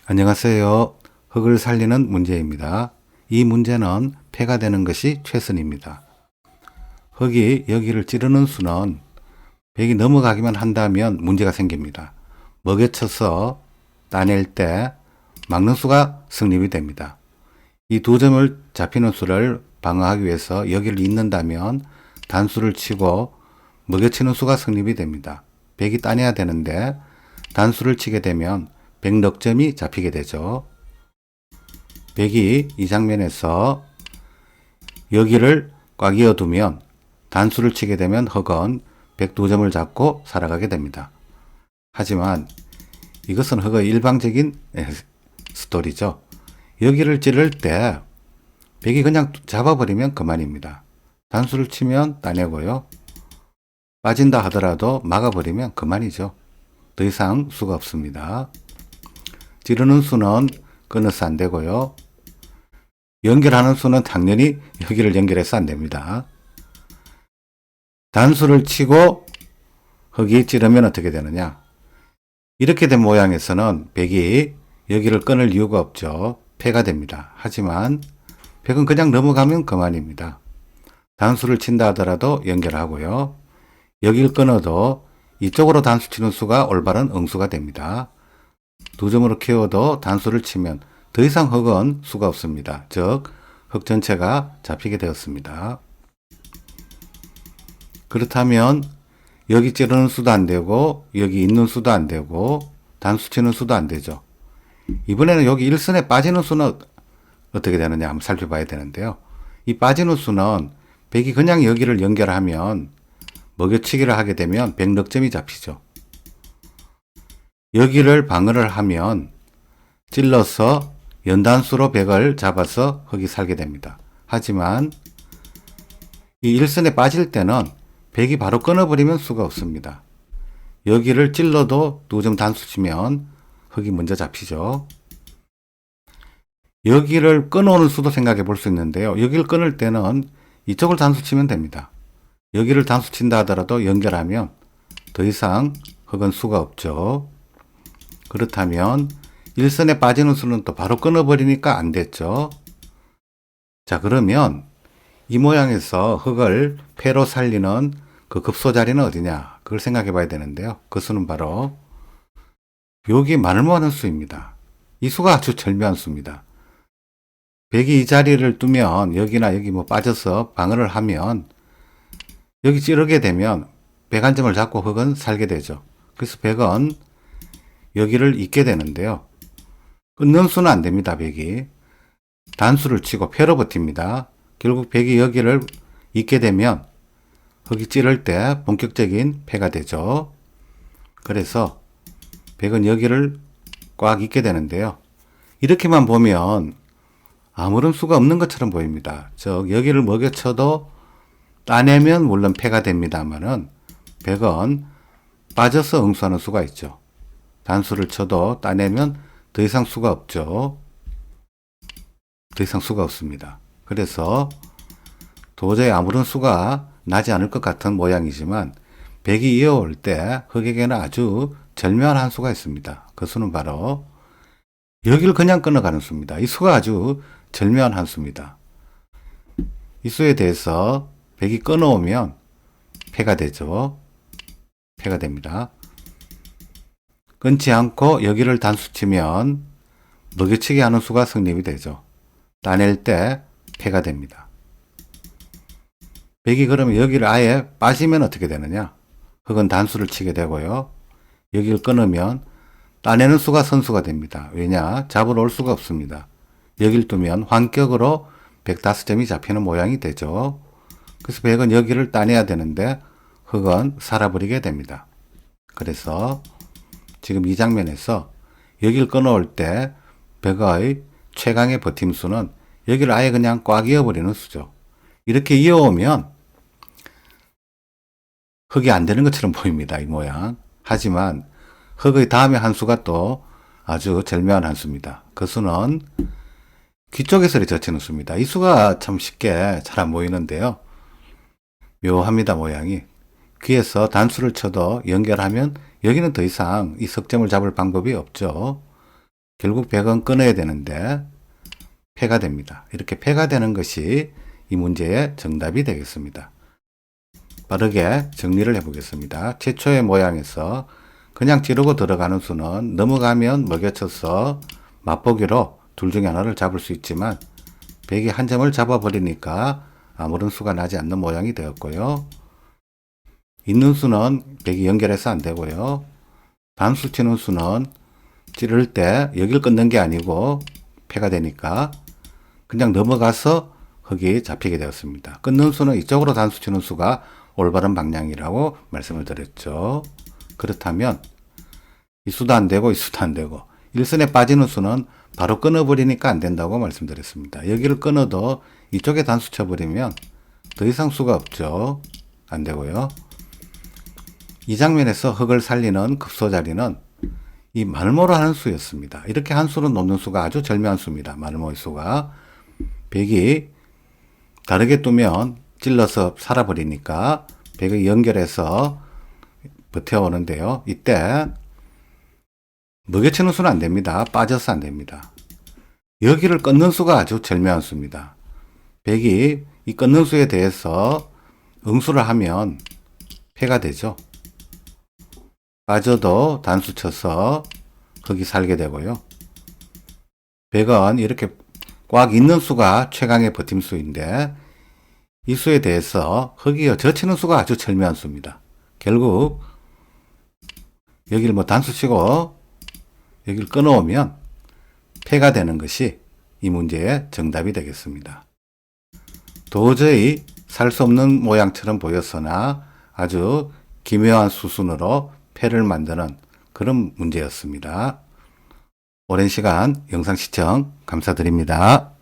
안녕하세요. 흙을 살리는 문제입니다. 이 문제는 폐가 되는 것이 최선입니다. 흙이 여기를 찌르는 수는 100이 넘어가기만 한다면 문제가 생깁니다. 먹여쳐서 따낼 때 막는 수가 성립이 됩니다. 이 두 점을 잡히는 수를 방어하기 위해서 여기를 잇는다면 단수를 치고 먹여치는 수가 성립이 됩니다. 100이 따내야 되는데 단수를 치게 되면 100 넉점이 잡히게 되죠. 100이 이 장면에서 여기를 꽉 이어두면 단수를 치게 되면 흙은 102점을 잡고 살아가게 됩니다. 하지만 이것은 흙의 일방적인 스토리죠. 여기를 찌를 때 100이 그냥 잡아버리면 그만입니다. 단수를 치면 따내고요. 빠진다 하더라도 막아버리면 그만이죠. 더 이상 수가 없습니다. 찌르는 수는 끊어서 안 되고요. 연결하는 수는 당연히 여기를 연결해서 안 됩니다. 단수를 치고 흙이 찌르면 어떻게 되느냐? 이렇게 된 모양에서는 100이 여기를 끊을 이유가 없죠. 폐가 됩니다. 하지만 100은 그냥 넘어가면 그만입니다. 단수를 친다 하더라도 연결하고요. 여기를 끊어도 이쪽으로 단수 치는 수가 올바른 응수가 됩니다. 두 점으로 키워도 단수를 치면 더 이상 흙은 수가 없습니다. 즉, 흙 전체가 잡히게 되었습니다. 그렇다면 여기 찌르는 수도 안 되고 여기 있는 수도 안 되고 단수 치는 수도 안 되죠. 이번에는 여기 일선에 빠지는 수는 어떻게 되느냐 한번 살펴봐야 되는데요. 이 빠지는 수는 100이 그냥 여기를 연결하면 먹여치기를 하게 되면 100 넉점이 잡히죠. 여기를 방어를 하면 찔러서 연단수로 100을 잡아서 흙이 살게 됩니다. 하지만 이 일선에 빠질 때는 100이 바로 끊어버리면 수가 없습니다. 여기를 찔러도 2점 단수 치면 흙이 먼저 잡히죠. 여기를 끊어오는 수도 생각해 볼 수 있는데요. 여기를 끊을 때는 이쪽을 단수 치면 됩니다. 여기를 단수 친다 하더라도 연결하면 더 이상 흙은 수가 없죠. 그렇다면 일선에 빠지는 수는 또 바로 끊어버리니까 안 됐죠. 자, 그러면 이 모양에서 흙을 폐로 살리는 그 급소 자리는 어디냐? 그걸 생각해 봐야 되는데요. 그 수는 바로 여기 마늘 모아는 수입니다. 이 수가 아주 절묘한 수입니다. 100이 이 자리를 두면 여기나 여기 뭐 빠져서 방어를 하면 여기 찌르게 되면 100 한 점을 잡고 흙은 살게 되죠. 그래서 100은 여기를 잇게 되는데요. 끊는 수는 안 됩니다. 100이. 단수를 치고 폐로 버팁니다. 결국 100이 여기를 잇게 되면 흙이 찌를 때 본격적인 폐가 되죠. 그래서 100은 여기를 꽉 잇게 되는데요. 이렇게만 보면 아무런 수가 없는 것처럼 보입니다. 즉 여기를 먹여쳐도 따내면 물론 폐가 됩니다만은 100은 빠져서 응수하는 수가 있죠. 단수를 쳐도 따내면 더 이상 수가 없죠. 더 이상 수가 없습니다. 그래서 도저히 아무런 수가 나지 않을 것 같은 모양이지만 100이 이어올 때 흙에게는 아주 절묘한 한 수가 있습니다. 그 수는 바로 여기를 그냥 끊어가는 수입니다. 이 수가 아주 절묘한 한 수입니다. 이 수에 대해서 100이 끊어오면 폐가 되죠. 폐가 됩니다. 끊지 않고 여기를 단수 치면 먹여치기 하는 수가 성립이 되죠. 따낼 때 폐가 됩니다. 100이 그러면 여기를 아예 빠지면 어떻게 되느냐? 흙은 단수를 치게 되고요. 여기를 끊으면 따내는 수가 선수가 됩니다. 왜냐? 잡으러 올 수가 없습니다. 여기를 두면 환격으로 105점이 잡히는 모양이 되죠. 그래서 100은 여기를 따내야 되는데 흙은 살아버리게 됩니다. 그래서 지금 이 장면에서 여기를 끊어올 때 100의 최강의 버팀수는 여기를 아예 그냥 꽉 이어버리는 수죠. 이렇게 이어오면 흙이 안 되는 것처럼 보입니다. 이 모양. 하지만 흙의 다음에 한 수가 또 아주 절묘한 한 수입니다. 그 수는 귀 쪽에서 젖히는 수입니다. 이 수가 참 쉽게 잘 안 보이는데요. 묘합니다. 모양이. 귀에서 단수를 쳐도 연결하면 여기는 더 이상 이 석점을 잡을 방법이 없죠. 결국 100은 끊어야 되는데 패가 됩니다. 이렇게 패가 되는 것이 이 문제의 정답이 되겠습니다. 빠르게 정리를 해보겠습니다. 최초의 모양에서 그냥 찌르고 들어가는 수는 넘어가면 먹여쳐서 맛보기로 둘 중에 하나를 잡을 수 있지만 100이 한 점을 잡아버리니까 아무런 수가 나지 않는 모양이 되었고요. 있는 수는 100이 연결해서 안 되고요. 단수 치는 수는 찌를 때 여길 끊는 게 아니고 패가 되니까 그냥 넘어가서 흙이 잡히게 되었습니다. 끊는 수는 이쪽으로 단수 치는 수가 올바른 방향이라고 말씀을 드렸죠. 그렇다면 이 수도 안 되고 이 수도 안 되고 일선에 빠지는 수는 바로 끊어버리니까 안 된다고 말씀드렸습니다. 여기를 끊어도 이쪽에 단수 쳐버리면 더 이상 수가 없죠. 안 되고요. 이 장면에서 흙을 살리는 급소 자리는 이 말모로 하는 수였습니다. 이렇게 한 수로 놓는 수가 아주 절묘한 수입니다. 말모의 수가. 100이 다르게 두면 찔러서 살아버리니까 100을 연결해서 버텨오는데요. 이때 먹여치는 수는 안 됩니다. 빠져서 안 됩니다. 여기를 끊는 수가 아주 절묘한 수입니다. 100이 이 끊는 수에 대해서 응수를 하면 패가 되죠. 빠져도 단수 쳐서 흙이 살게 되고요. 100은 이렇게 꽉 있는 수가 최강의 버팀수인데 이 수에 대해서 흙이 젖히는 수가 아주 절묘한 수입니다. 결국 여기를 단수 치고 여기를 끊어오면 패가 되는 것이 이 문제의 정답이 되겠습니다. 도저히 살 수 없는 모양처럼 보였으나 아주 기묘한 수순으로 패를 만드는 그런 문제였습니다. 오랜 시간 영상 시청 감사드립니다.